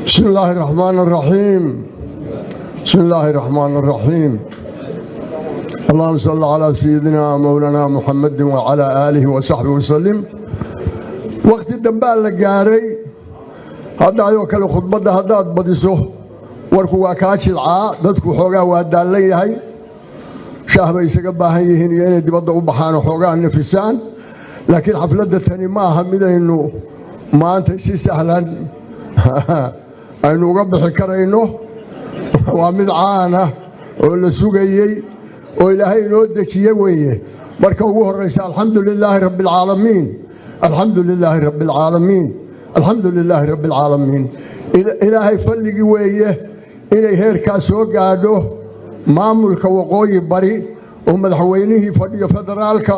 بسم الله الرحمن الرحيم. بسم الله الرحمن الرحيم. اللهم صل على سيدنا مولانا محمد وعلى آله وصحبه وسلم. وقت الدنبال لقاري هذا يوكل خطبة هذا بديسه وركو واكاش العاء دتكو حوغا وادال ليهي شاهبا يسقبا هيهن يعني دي بدو بحانو حوغا النفسان لكن حفلة تاني ما همينه انه ما انت شي سهلا aynu uga bixi karayno waa mid caana oo la sugayay oo ilaahay inoo dejiye weeye marka ugu horeysa alxamdulilaahi rabbil caalamiin alxamdulilaahi rabbil caalamiin alxamdulilaahi rabbil caalamiin ilaahay fadligii weeye inay heerkaas soo gaadho maamulka waqooyi bari oo madaxweynihii fadhiyo federaalka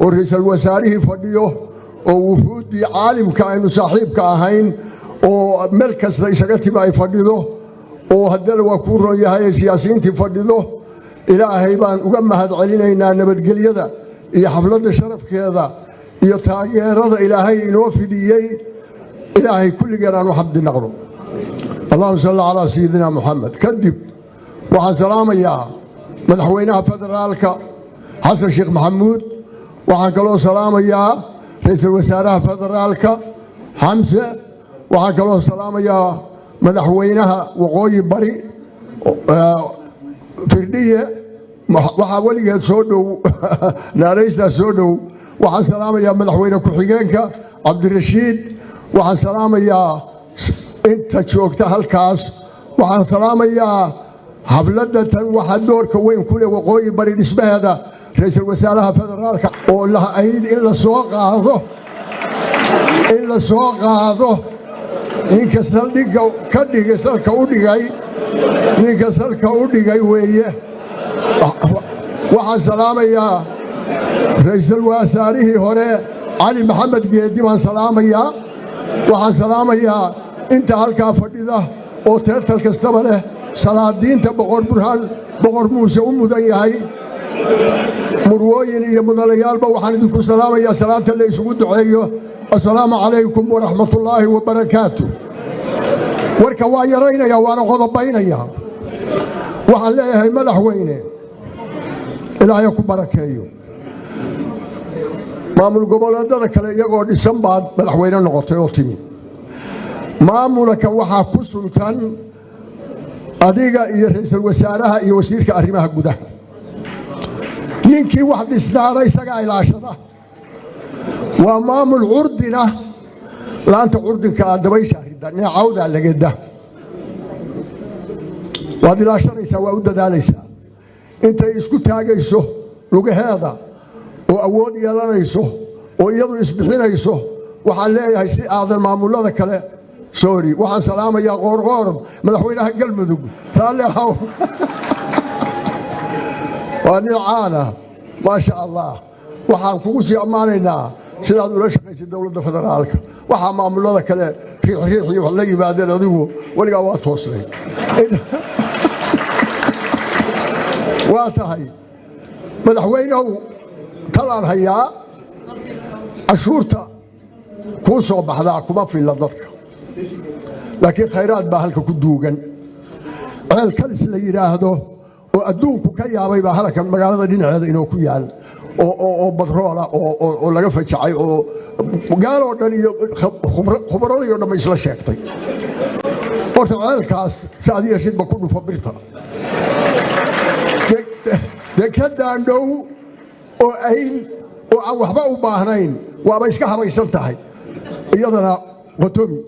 oo ra'iisul wasaarihii fadhiyo oo wufuudii caalimka aynu saaxiibka ahayn oo meel kasta isaga timi ay fadhido oo haddana waa kuu roon yahay siyaasiyiintii fadhido ilaahay baan uga mahad celinaynaa nabadgelyada iyo xafladda sharafkeeda iyo taageerada ilaahay inoo fidiyey ilaahay kulligeen aan u xamdi naqno allahuma salli calaa sayidina moxamed kadib waxaan salaamayaa madaxweynaha federaalka xasan sheekh maxamuud waxaan kaloo salaamayaa ra'iisul wasaaraha federaalka xamse waxaan kaloo salaamayaa madaxweynaha waqooyi bari firdhiye waxaa weligeed soo dhow naaraystaa soo dhow waxaan salaamayaa madaxweyne ku-xigeenka cabdirashiid waxaan salaamayaa inta joogta halkaas waxaan salaamayaa xafladda tan waxaa doorka weyn ku leh waqooyi bari dhismaheeda ra'iisul wasaaraha federaalka oo lahayd in la soo qaado ninka saldhigga ka dhigay salka u dhigay ninka salka u dhigay weeye waxaan salaamayaa ra'iisul wasaarihii hore cali maxamed geedi baan salaamayaa waxaan salaamayaa inta halkaa fadhida oo teertal kastaba leh salaadiinta boqor burhaan boqor muuse u mudan yahay murwooyin iyo mudanayaalba waxaan idinku salaamayaa salaanta la isugu duceeyo السلام عليكم ورحمة الله وبركاته وركا وايرين يا وانا غضبين يا وحن ليه مدحوينه إلهي يكون بركاته maamul goboleedada kale iyagoo dhisan baad madaxweyne noqotay oo timi maamulka waxaa ku suntan adiga iyo ra'iisul wasaaraha iyo wasiirka arrimaha gudaha ninkii wax dhisnaaday isaga ilaashada waa maamul curdina laanta curdinka dabaysha rida neecawda lagada waad ilaashanaysaa waa u dadaalaysaa intay isku taagayso lugaheeda oo awood yeelanayso oo iyadu isbixinayso waxaan leeyahay si aadan maamulada kale sorry waxaan salaamayaa qoorqoor madaxweynaha galmudug raalli ahaw waa nicaana maasha allah waxaan kugu sii ammaanaynaa sidaad ula shaqaysay dowladda federaalka waxaa maamulada kale riixriixii wax la yimaadeen adigu weligaa waa toosnay waa tahay madaxweynuhu talaan hayaa cashuurta kuu soo baxdaa kuma filla dadka laakiin khayraad baa halka ku duugan ceel kalis la yidhaahdo oo adduunku ka yaabay baa halkan magaalada dhinaceeda inoo ku yaal oo badroola oo laga fajacay oo gaaloo dhan iyo khubradii oo dhan isla sheegtay horta ceelkaas saad yeeshidba ku dhufo birta dekadaan dhow oo ayl oo aan waxba u baahnayn waaba iska habaysan tahay iyadana qotomi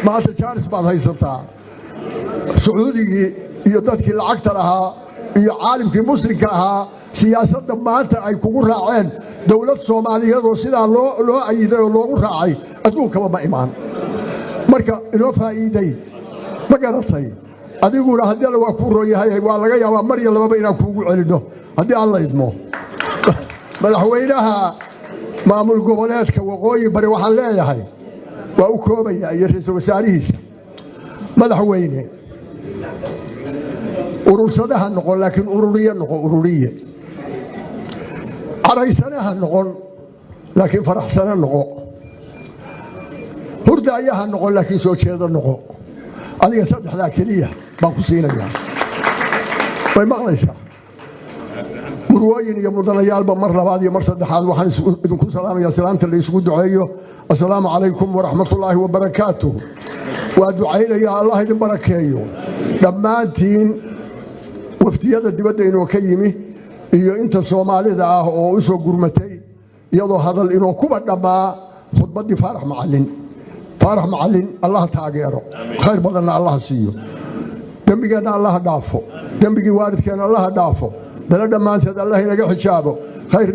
maanta jaaris baad haysataa sacuudigii iyo dadkii lacagta lahaa iyo caalimkii muslimka ahaa siyaasadda maanta ay kugu raaceen dowlad soomaaliyeed oo sidaa loo ayiday oo loogu raacay adduunkaba ma imaan marka inoo faa'iiday ma garatay adiguna haddii alla waa kuu roon yahay waa laga yaabaa mar iyo lababa inaan kuugu celinno haddii aan la idmo madaxweynaha maamul goboleedka waqooyi bari waxaan leeyahay waa u koobaya iyo ra'iisul wasaarihiisa madaxweyne urursadaha noqon laakiin ururiye noqo ururiye caraysanaha noqon laakiin faraxsana noqo هرد أيها نقول لك يسوي هذا النقو أنا صدق ذاك ليه بنقصينا يعني طيب ما ليش مروين يا مدنيال بمر بعد يا مرصد حال وحن إذنكم سلام يا سلامة اللي يسود دعيه السلام عليكم ورحمة الله وبركاته ودعينا يا الله يديم بركاته لما أنتين وفتيادة دبده إنه كيمي iyo inta Soomaalida ah oo u soo gurmatay iyadoo hadal inoo ku badhama khudbadii Faarax Macallin Allah taageero khayr badan Allah siiyo dambigeena Allah dhaafo dambigii waalidkeena Allah dhaafo bala dhamaanteed Allah inaga xijaabo khayr